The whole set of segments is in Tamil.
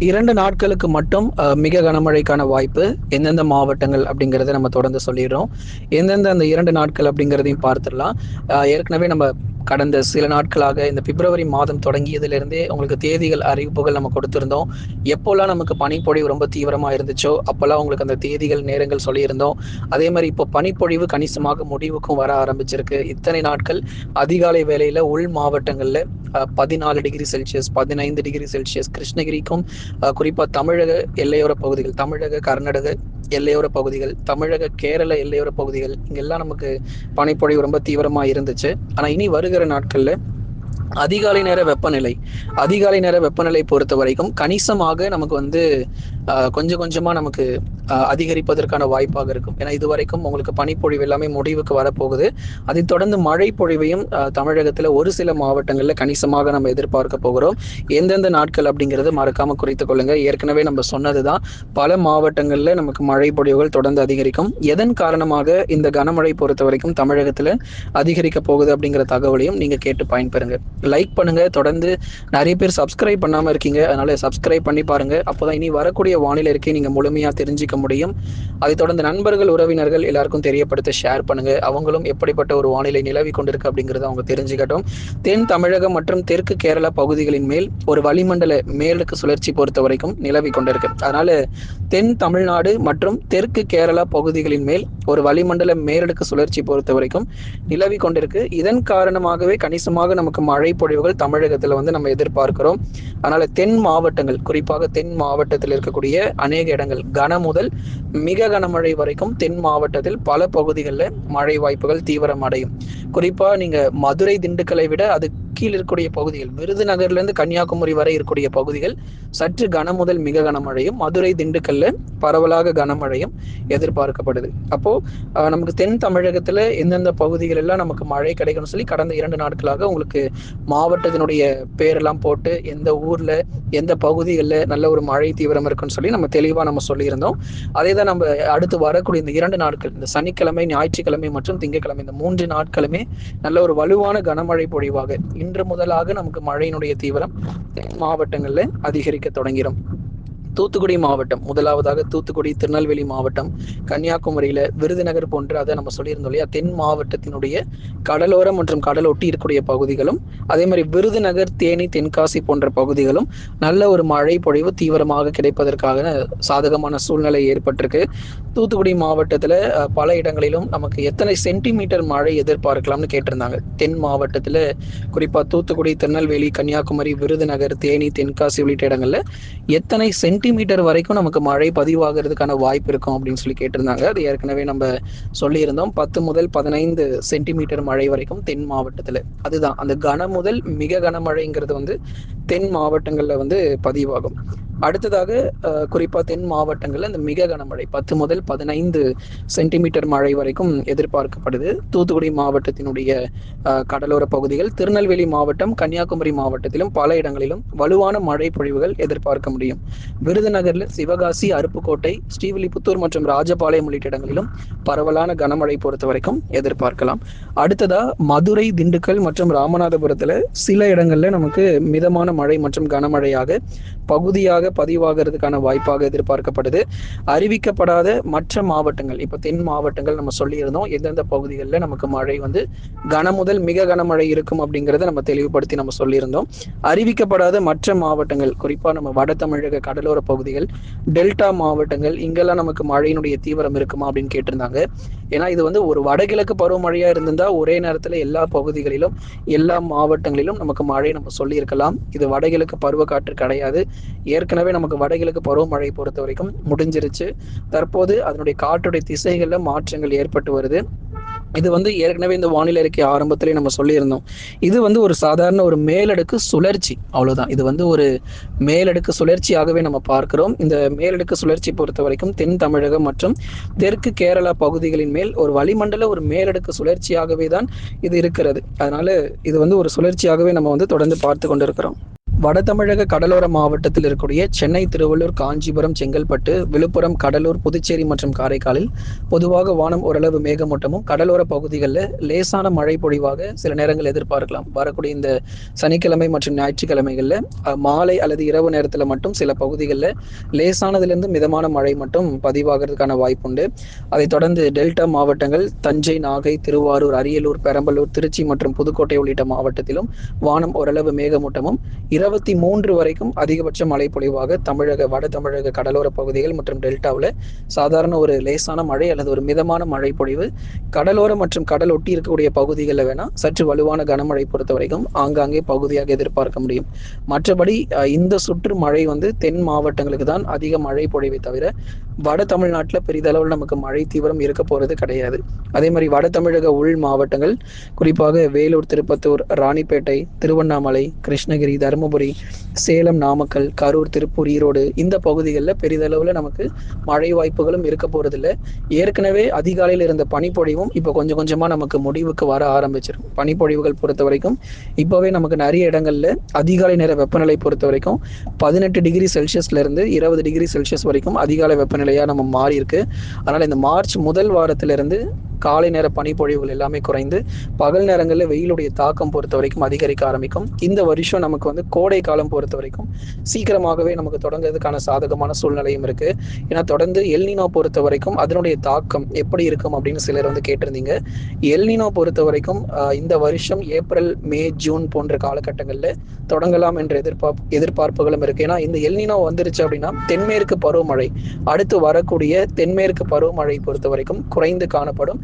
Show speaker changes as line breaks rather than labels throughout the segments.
2 நாட்களுக்கு மட்டும் மிக கனமழைக்கான வாய்ப்பு. எந்தெந்த மாவட்டங்கள் அப்படிங்கிறத நம்ம தொடர்ந்து சொல்லிடுறோம். எந்தெந்த அந்த 2 நாட்கள் அப்படிங்கிறதையும் பார்த்துடலாம். ஏற்கனவே நம்ம கடந்த சில நாட்களாக இந்த பிப்ரவரி மாதம் தொடங்கியதிலிருந்தே உங்களுக்கு தேதிகள் அறிவிப்புகள் நம்ம கொடுத்திருந்தோம். எப்போல்லாம் நமக்கு பனிப்பொழிவு ரொம்ப தீவிரமா இருந்துச்சோ, அப்போல்லாம் உங்களுக்கு அந்த தேதிகள், நேரங்கள் சொல்லியிருந்தோம். அதே மாரி இப்போ பனிப்பொழிவு கணிசமாக முடிவுக்கும் வர ஆரம்பிச்சிருக்கு. இத்தனை நாட்கள் அதிகாலை வேளையில உள் மாவட்டங்கள்ல 14 டிகிரி செல்சியஸ், 15 டிகிரி செல்சியஸ் கிருஷ்ணகிரிக்கும் குறிப்பா தமிழக எல்லையோர பகுதிகள், தமிழக கர்நாடக எல்லையோர பகுதிகள், தமிழக கேரள எல்லையோர பகுதிகள் இங்கெல்லாம் நமக்கு பனிப்பொழிவு ரொம்ப தீவிரமா இருந்துச்சு. ஆனா இனி வருகிற நாட்கள்ல அதிகாலை நேர வெப்பநிலை அதிகாலை நேர வெப்பநிலை பொறுத்த வரைக்கும் கணிசமாக நமக்கு வந்து கொஞ்சம் கொஞ்சமா நமக்கு அதிகரிப்பதற்கான வாய்ப்பாக இருக்கும். ஏன்னா இதுவரைக்கும் உங்களுக்கு பனிப்பொழிவு எல்லாமே முடிவுக்கு வரப்போகுது. அதைத் தொடர்ந்து மழை பொழிவையும் தமிழகத்துல ஒரு சில மாவட்டங்கள்ல கணிசமாக நம்ம எதிர்பார்க்க போகிறோம். எந்தெந்த நாட்கள் அப்படிங்கிறது மறக்காம குறித்துக் கொள்ளுங்க. ஏற்கனவே நம்ம சொன்னதுதான், பல மாவட்டங்கள்ல நமக்கு மழை பொழிவுகள் தொடர்ந்து அதிகரிக்கும். எதன் காரணமாக இந்த கனமழை பொறுத்த வரைக்கும் தமிழகத்துல அதிகரிக்க போகுது அப்படிங்கிற தகவலையும் நீங்க கேட்டு பயன்பெறுங்க. லைக் பண்ணுங்க. தொடர்ந்து நிறைய பேர் சப்ஸ்கிரைப் பண்ணாம இருக்கீங்க, அதனால சப்ஸ்கிரைப் பண்ணி பாருங்க. அப்போதான் இனி வரக்கூடிய வானிலை இருக்கை நீங்க முழுமையா தெரிஞ்சுக்க முடியும். அதை தொடர்ந்து நண்பர்கள், உறவினர்கள் எல்லாருக்கும் தெரியப்படுத்த ஷேர் பண்ணுங்க. அவங்களும் எப்படிப்பட்ட ஒரு வானிலை நிலவி கொண்டிருக்கு அப்படிங்கறத அவங்க தெரிஞ்சுக்கட்டும். தென் தமிழகம் மற்றும் தெற்கு கேரளா பகுதிகளின் மேல் ஒரு வளிமண்டல மேலடுக்கு சுழற்சி பொறுத்த வரைக்கும் நிலவி கொண்டிருக்கு. அதனால தென் தமிழ்நாடு மற்றும் தெற்கு கேரளா பகுதிகளின் மேல் ஒரு வளிமண்டல மேலடுக்கு சுழற்சி பொறுத்த வரைக்கும் நிலவி கொண்டிருக்கு. இதன் காரணமாகவே கணிசமாக நமக்கு மழை பொழிவுகள் தமிழகத்துல வந்து நம்ம எதிர்பார்க்கிறோம். அதனால தென் மாவட்டங்கள், குறிப்பாக தென் மாவட்டத்தில் இருக்கக்கூடிய அநேக இடங்கள் கன முதல் மிக கனமழை வரைக்கும் தென் மாவட்டத்தில் பல பகுதிகளில் மழை வாய்ப்புகள் தீவிரம் அடையும். குறிப்பா நீங்க மதுரை, திண்டுக்கலை விட அது கீழ் இருக்கக்கூடிய பகுதிகள், விருதுநகர்ல இருந்து கன்னியாகுமரி வரை இருக்கக்கூடிய பகுதிகள் சற்று கன முதல் மிக கனமழையும், மதுரை, திண்டுக்கல்ல பரவலாக கனமழையும் எதிர்பார்க்கப்படுது. அப்போ நமக்கு தென் தமிழகத்துல எந்தெந்த பகுதிகள் எல்லாம் நமக்கு மழை கிடைக்கும்னு சொல்லி கடந்த 2 நாட்களாக உங்களுக்கு மாவட்டத்தினுடைய பேரெல்லாம் போட்டு எந்த ஊர்ல எந்த பகுதிகளில் நல்ல ஒரு மழை தீவிரம் இருக்குன்னு சொல்லி நம்ம தெளிவா நம்ம சொல்லியிருந்தோம். அதே தான் நம்ம அடுத்து வரக்கூடிய இந்த 2 நாட்கள், இந்த சனிக்கிழமை, ஞாயிற்றுக்கிழமை மற்றும் திங்கட்கிழமை, இந்த 3 நாட்களுமே நல்ல ஒரு வலுவான கனமழை பொழிவாக இன்று முதலாக நமக்கு மழையினுடைய தீவிரம் மாவட்டங்கள்ல அதிகரிக்க தொடங்கிடும். தூத்துக்குடி மாவட்டம், முதலாவதாக தூத்துக்குடி, திருநெல்வேலி மாவட்டம், கன்னியாகுமரியில விருதுநகர் போன்ற, அதை நம்ம சொல்லியிருந்தோம் இல்லையா, தென் மாவட்டத்தினுடைய கடலோரம் மற்றும் கடல் ஒட்டி இருக்கக்கூடிய பகுதிகளும், அதே மாதிரி விருதுநகர், தேனி, தென்காசி போன்ற பகுதிகளும் நல்ல ஒரு மழை பொழிவு தீவிரமாக கிடைப்பதற்காக சாதகமான சூழ்நிலை ஏற்பட்டிருக்கு. தூத்துக்குடி மாவட்டத்துல பல இடங்களிலும் நமக்கு எத்தனை சென்டிமீட்டர் மழை எதிர்பார்க்கலாம்னு கேட்டிருந்தாங்க. தென் மாவட்டத்துல குறிப்பா தூத்துக்குடி, திருநெல்வேலி, கன்னியாகுமரி, விருதுநகர், தேனி, தென்காசி உள்ளிட்ட இடங்கள்ல எத்தனை சென்டிமீட்டர் வரைக்கும் நமக்கு மழை பதிவாகிறதுக்கான வாய்ப்பு இருக்கும் அப்படின்னு சொல்லி கேட்டிருந்தாங்க. அது ஏற்கனவே நம்ம சொல்லியிருந்தோம். 10 முதல் 15 சென்டிமீட்டர் மழை வரைக்கும் தென் மாவட்டத்துல. அதுதான் அந்த கன முதல் மிக கனமழைங்கிறது வந்து தென் மாவட்டங்கள்ல வந்து பதிவாகும். அடுத்ததாக குறிப்பா தென் மாவட்டங்கள்ல இந்த மிக கனமழை 10 முதல் 15 சென்டிமீட்டர் மழை வரைக்கும் எதிர்பார்க்கப்படுது. தூத்துக்குடி மாவட்டத்தினுடைய கடலோர பகுதிகள், திருநெல்வேலி மாவட்டம், கன்னியாகுமரி மாவட்டத்திலும் பல இடங்களிலும் வலுவான மழை பொழிவுகள் எதிர்பார்க்க முடியும். விருதுநகர்ல சிவகாசி, அருப்புக்கோட்டை, ஸ்ரீவில்லிபுத்தூர் மற்றும் ராஜபாளையம் உள்ளிட்ட இடங்களிலும் பரவலான கனமழை பொறுத்த வரைக்கும் எதிர்பார்க்கலாம். அடுத்ததா மதுரை, திண்டுக்கல் மற்றும் ராமநாதபுரத்துல சில இடங்கள்ல நமக்கு மிதமான மழை மற்றும் கனமழையாக பகுதியாக பதிவாகிறதுக்கான வாய்ப்பாக எதிர்பார்க்கப்படுது. அறிவிக்கப்படாத மற்ற மாவட்டங்கள், இப்ப தென் மாவட்டங்கள் நம்ம சொல்லியிருந்தோம் எந்தெந்த பகுதிகளில் நமக்கு மழை வந்து கன முதல் மிக கனமழை இருக்கும் அப்படிங்கிறத நம்ம தெளிவுபடுத்தி நம்ம சொல்லியிருந்தோம். அறிவிக்கப்படாத மற்ற மாவட்டங்கள், குறிப்பா நம்ம வட தமிழக கடலோர பகுதிகள், டெல்டா மாவட்டங்கள், இங்கெல்லாம் நமக்கு மழையினுடைய தீவிரம் இருக்குமா அப்படின்னு கேட்டிருந்தாங்க. ஏன்னா இது வந்து ஒரு வடகிழக்கு பருவமழையா இருந்திருந்தா ஒரே நேரத்துல எல்லா பகுதிகளிலும் எல்லா மாவட்டங்களிலும் நமக்கு மழை நம்ம சொல்லியிருக்கலாம். இது வடகிழக்கு பருவக்காற்று கிடையாது. ஏற்கனவே நமக்கு வடகிழக்கு பருவமழை பொறுத்த வரைக்கும் முடிஞ்சிருச்சு. தற்போது அதனுடைய காற்றுடைய திசைகள்ல மாற்றங்கள் ஏற்பட்டு வருது. இது வந்து ஏற்கனவே இந்த வானிலை அறிக்கை ஆரம்பத்திலே நம்ம சொல்லியிருந்தோம். இது வந்து ஒரு சாதாரண ஒரு மேலடுக்கு சுழற்சி, அவ்வளவுதான். இது வந்து ஒரு மேலடுக்கு சுழற்சியாகவே நம்ம பார்க்கிறோம். இந்த மேலடுக்கு சுழற்சி பொறுத்த வரைக்கும் தென் தமிழகம் மற்றும் தெற்கு கேரளா பகுதிகளின் மேல் ஒரு வளிமண்டல ஒரு மேலடுக்கு சுழற்சியாகவே தான் இது இருக்கிறது. அதனால இது வந்து ஒரு சுழற்சியாகவே நம்ம வந்து தொடர்ந்து பார்த்து கொண்டிருக்கிறோம். வட தமிழக கடலோர மாவட்டத்தில் இருக்கக்கூடிய சென்னை, திருவள்ளூர், காஞ்சிபுரம், செங்கல்பட்டு, விழுப்புரம், கடலூர், புதுச்சேரி மற்றும் காரைக்காலில் பொதுவாக வானம் ஓரளவு மேகமூட்டமும், கடலோர பகுதிகளில் லேசான மழை பொழிவாக சில நேரங்கள் எதிர்பார்க்கலாம். வரக்கூடிய இந்த சனிக்கிழமை மற்றும் ஞாயிற்றுக்கிழமைகளில் மாலை அல்லது இரவு நேரத்தில் மட்டும் சில பகுதிகளில் லேசானதிலிருந்து மிதமான மழை மட்டும் பதிவாகிறதுக்கான வாய்ப்புண்டு. அதைத் தொடர்ந்து டெல்டா மாவட்டங்கள் தஞ்சை, நாகை, திருவாரூர், அரியலூர், பெரம்பலூர், திருச்சி மற்றும் புதுக்கோட்டை உள்ளிட்ட மாவட்டத்திலும் வானம் ஓரளவு மேகமூட்டமும் 23 வரைக்கும் அதிகபட்ச மழை பொழிவாக வட தமிழக கடலோர பகுதிகள் மற்றும் டெல்டாவில் சாதாரண ஒரு லேசான மழை அல்லது ஒரு மிதமான மழை பொழிவு, கடலோர மற்றும் கடல் ஒட்டி இருக்கக்கூடிய பகுதிகளில் வேணால் சற்று வலுவான கனமழை பொறுத்த வரைக்கும் ஆங்காங்கே பகுதியாக எதிர்பார்க்க முடியும். மற்றபடி இந்த சுற்று மழை தென் மாவட்டங்களுக்கு தான் அதிக மழை பொழிவை தவிர வட தமிழ்நாட்டில் பெரிதளவில் நமக்கு மழை தீவிரம் இருக்க போகிறது கிடையாது. அதே மாதிரி வட தமிழக உள் மாவட்டங்கள் குறிப்பாக வேலூர், திருப்பத்தூர், ராணிப்பேட்டை, திருவண்ணாமலை, கிருஷ்ணகிரி, தருமபுரி, சேலம், நாமக்கல், கரூர், திருப்பூர், ஈரோடு இந்த பகுதிகளில் பெரிதளவில் நமக்கு மழை வாய்ப்புகளும் இருக்க போறதில்லை. ஏற்கனவே அதிகாலையில் இருந்த பனிப்பொழிவும் இப்போ கொஞ்சம் கொஞ்சமாக நமக்கு முடிவுக்கு வர ஆரம்பிச்சிடும். பனிப்பொழிவுகள் பொறுத்த வரைக்கும் இப்போவே நமக்கு நிறைய இடங்கள்ல அதிகாலை நேர வெப்பநிலை பொறுத்த வரைக்கும் 18 டிகிரி செல்சியஸ்ல இருந்து 20 டிகிரி செல்சியஸ் வரைக்கும் அதிகாலை வெப்பநிலையா நம்ம மாறி இருக்கு. அதனால இந்த மார்ச் முதல் வாரத்திலிருந்து காலை நேர பனிப்பொழிவுகள் எல்லாமே குறைந்து பகல் நேரங்களில் வெயிலுடைய தாக்கம் பொறுத்த வரைக்கும் அதிகரிக்க ஆரம்பிக்கும். இந்த வருஷம் நமக்கு கோடை காலம் பொறுத்த வரைக்கும் சீக்கிரமாகவே நமக்கு தொடங்குறதுக்கான சாதகமான சூழ்நிலையும் இருக்கு. ஏன்னா தொடர்ந்து எல்னினோ பொறுத்த வரைக்கும் அதனுடைய தாக்கம் எப்படி இருக்கும் அப்படின்னு சிலர் கேட்டிருந்தீங்க. எல்னினோ பொறுத்த வரைக்கும் இந்த வருஷம் ஏப்ரல், மே, ஜூன் போன்ற காலகட்டங்களில் தொடங்கலாம் என்ற எதிர்பார்ப்புகளும் இருக்கு. ஏன்னா இந்த எல்னினோ வந்துருச்சு அப்படின்னா தென்மேற்கு பருவமழை அடுத்து வரக்கூடிய தென்மேற்கு பருவமழை பொறுத்த வரைக்கும் குறைந்து காணப்படும்.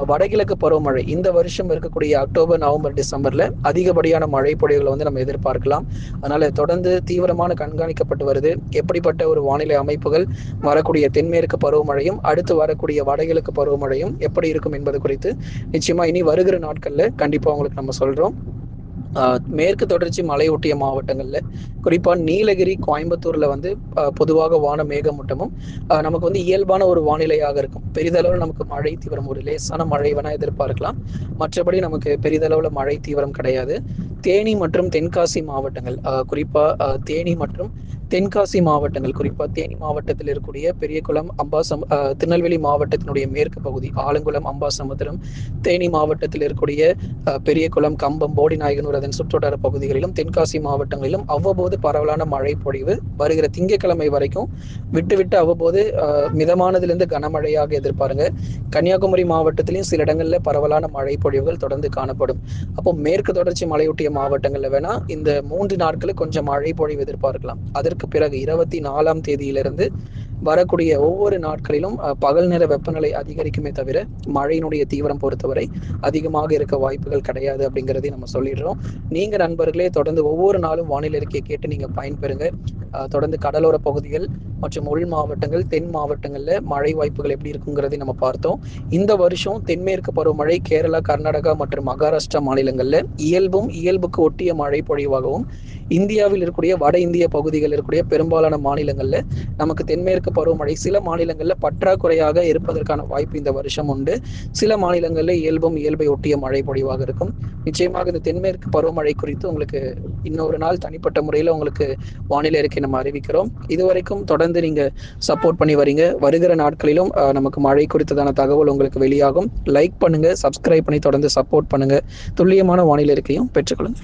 வடகிழக்கு பருவமழை இந்த வருஷம் இருக்கக்கூடிய அக்டோபர், நவம்பர், டிசம்பர்ல அதிகப்படியான மழை பொழிவுகளை நம்ம எதிர்பார்க்கலாம். அதனால தொடர்ந்து தீவிரமான கண்காணிக்கப்பட்டு வருது. எப்படிப்பட்ட ஒரு வானிலை அமைப்புகள் வரக்கூடிய தென்மேற்கு பருவமழையும் அடுத்து வரக்கூடிய வடகிழக்கு பருவமழையும் எப்படி இருக்கும் என்பது குறித்து நிச்சயமா இனி வருகிற நாட்கள்ல கண்டிப்பா உங்களுக்கு நம்ம சொல்றோம். மேற்கு தொடர்ச்சி மலையொட்டிய மாவட்டங்கள்ல குறிப்பா நீலகிரி, கோயம்புத்தூர்ல பொதுவாக வான மேகமூட்டமும் நமக்கு இயல்பான ஒரு வானிலையாக இருக்கும். பெரிதளவில் நமக்கு மழை தீவிரம் ஒரு லேசான மழை வேணா எதிர்பார்க்கலாம். மற்றபடி நமக்கு பெரிதளவுல மழை தீவிரம் கிடையாது. தேனி மற்றும் தென்காசி மாவட்டங்கள் குறிப்பா தேனி மற்றும் தென்காசி மாவட்டங்கள் குறிப்பா தேனி மாவட்டத்தில் இருக்கக்கூடிய பெரியகுளம், திருநெல்வேலி மாவட்டத்தினுடைய மேற்கு பகுதி ஆலங்குளம், அம்பாசமுத்திரம், தேனி மாவட்டத்தில் இருக்கக்கூடிய பெரியகுளம், கம்பம், போடிநாயகனூர் அதன் சுற்றுவட்டார பகுதிகளிலும் தென்காசி மாவட்டங்களிலும் அவ்வப்போது பரவலான மழை பொழிவு வருகிற திங்கட்கிழமை வரைக்கும் விட்டு அவ்வப்போது மிதமானதிலிருந்து கனமழையாக எதிர்பாருங்க. கன்னியாகுமரி மாவட்டத்திலையும் சில இடங்கள்ல பரவலான மழை பொழிவுகள் தொடர்ந்து காணப்படும். அப்போ மேற்கு தொடர்ச்சி மலையொட்டிய மாவட்டங்கள்ல வேணா இந்த 3 நாட்களுக்கு கொஞ்சம் மழை பொழிவு எதிர்பார்க்கலாம். அதற்கு பிறகு 24ஆம் தேதியிலிருந்து வரக்கூடிய ஒவ்வொரு நாட்களிலும் பகல் நேர வெப்பநிலை அதிகரிக்குமே தவிர மழையினுடைய தீவிரம் பொறுத்தவரை அதிகமாக இருக்க வாய்ப்புகள் கிடையாது அப்படிங்கிறதையும் நம்ம சொல்லிடுறோம். நீங்க நண்பர்களே தொடர்ந்து ஒவ்வொரு நாளும் வானிலை அறிக்கையை கேட்டு நீங்க பயன்பெறுங்க. தொடர்ந்து கடலோர பகுதிகள் மற்றும் உள் மாவட்டங்கள், தென் மாவட்டங்கள்ல மழை வாய்ப்புகள் எப்படி இருக்குங்கிறதை நம்ம பார்த்தோம். இந்த வருஷம் தென்மேற்கு பருவமழை கேரளா, கர்நாடகா மற்றும் மகாராஷ்டிரா மாநிலங்கள்ல இயல்புக்கு ஒட்டிய மழை பொழிவாகவும், இந்தியாவில் இருக்கக்கூடிய வட இந்திய பகுதிகளில் இருக்கக்கூடிய பெரும்பாலான மாநிலங்கள்ல நமக்கு தென்மேற்கு பருவமழை சில மாநிலங்கள்ல பற்றாக்குறையாக இருப்பதற்கான வாய்ப்பு இந்த வருஷம் உண்டு. சில மாநிலங்கள்ல இயல்பை ஒட்டிய மழை பொழிவாக இருக்கும். நிச்சயமாக இந்த தென்மேற்கு பருவமழை குறித்து உங்களுக்கு இன்னொரு நாள் தனிப்பட்ட முறையில உங்களுக்கு வானிலை அறிக்கை நம்ம அறிவிக்கிறோம். இதுவரைக்கும் தொடர்ந்து நீங்க சப்போர்ட் பண்ணி வரீங்க. வருகிற நாட்களிலும் நமக்கு மழை குறித்ததான தகவல் உங்களுக்கு வெளியாகும். லைக் பண்ணுங்க, சப்ஸ்கிரைப் பண்ணி தொடர்ந்து சப்போர்ட் பண்ணுங்க. துல்லியமான வானிலை அறிக்கையும் பெற்றுக்கொள்ளுங்க.